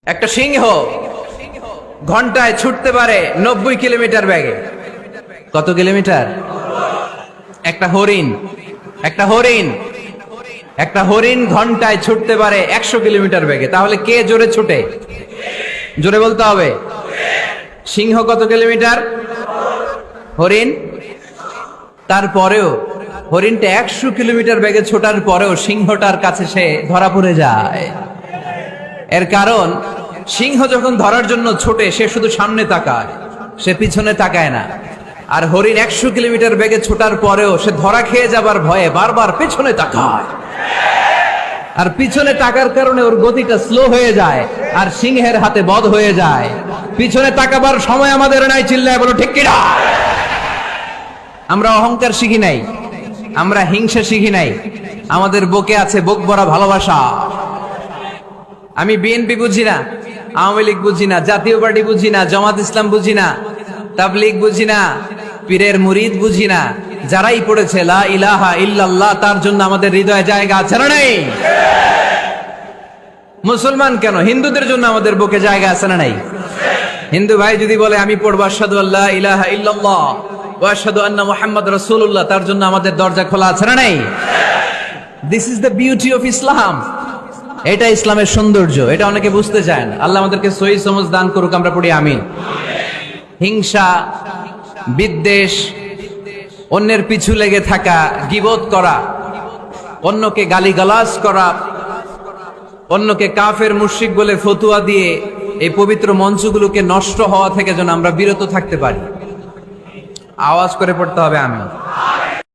একটা সিংহ ঘন্টায় ছুটতে পারে 90 কিলোমিটার বেগে। কত কিলোমিটার? একটা হরিণ ঘন্টায় ছুটতে পারে 100 কিলোমিটার বেগে। তাহলে কে জোরে ছুটে? জোরে বলতে হবে। সিংহ কত কিলোমিটার? হরিণ। তারপরেও হরিণটা 100 কিলোমিটার বেগে ছোটার পরেও সিংহটার কাছে সে ধরা পড়ে যায়। এর কারণ সিংহ যখন ধরার জন্য ছোটে সে শুধু সামনে তাকায়, সে পিছনে তাকায় না। আর হরিণ 100 কিলোমিটার বেগে ছোটার পরেও সে ধরা খেয়ে যাবার ভয়ে বারবার পিছনে তাকায়। আর পিছনে তাকার কারণে ওর গতিটা স্লো হয়ে যায় আর সিংহের হাতে বধ হয়ে যায়। পিছনে তাকাবার সময় আমাদের নাই, চিল্লায় বলো ঠিক কিনা? আমরা অহংকার শিখি নাই, আমরা হিংসা শিখি নাই, আমাদের বুকে আছে বুক ভরা ভালোবাসা। আমি বিএনপি বুঝি না, আওয়ামী লীগ বুঝি না, জাতীয় পার্টি বুঝি না, জামাত ইসলাম বুঝি না, তাবলীগ বুঝি না, পীরের মুরিদ বুঝি না। যারাই পড়েছে লা ইলাহা ইল্লাল্লাহ তার জন্য আমাদের হৃদয়ে জায়গা আছে না নাই? মুসলমান কেন, হিন্দুদের জন্য আমাদের বুকে জায়গা আছে না নাই? হিন্দু ভাই যদি বলে আমি পড়বো আশহাদু আল্লা ইলাহা ইল্লাল্লাহ ওয়া আশহাদু আন্না মুহাম্মাদ রাসূলুল্লাহ, তার জন্য আমাদের দরজা খোলা আছে না নাই? This is the beauty of Islam. এটা ইসলামের সৌন্দর্য, এটা অনেকে বুঝতে চায় না। আল্লাহ আমাদেরকে সহি সমঝ দান করুক, আমরা পড়ি আমিন। হিংসা, বিদ্বেষ, অন্যের পিছু লেগে থাকা, গীবত করা, অন্যকে গালিগালাজ করা, অন্যকে কাফের মুশরিক বলে ফতুয়া দিয়ে এই পবিত্র মঞ্চগুলোকে নষ্ট হওয়া থেকে যেন আমরা বিরত থাকতে পারি। আওয়াজ করে পড়তে হবে আমিন।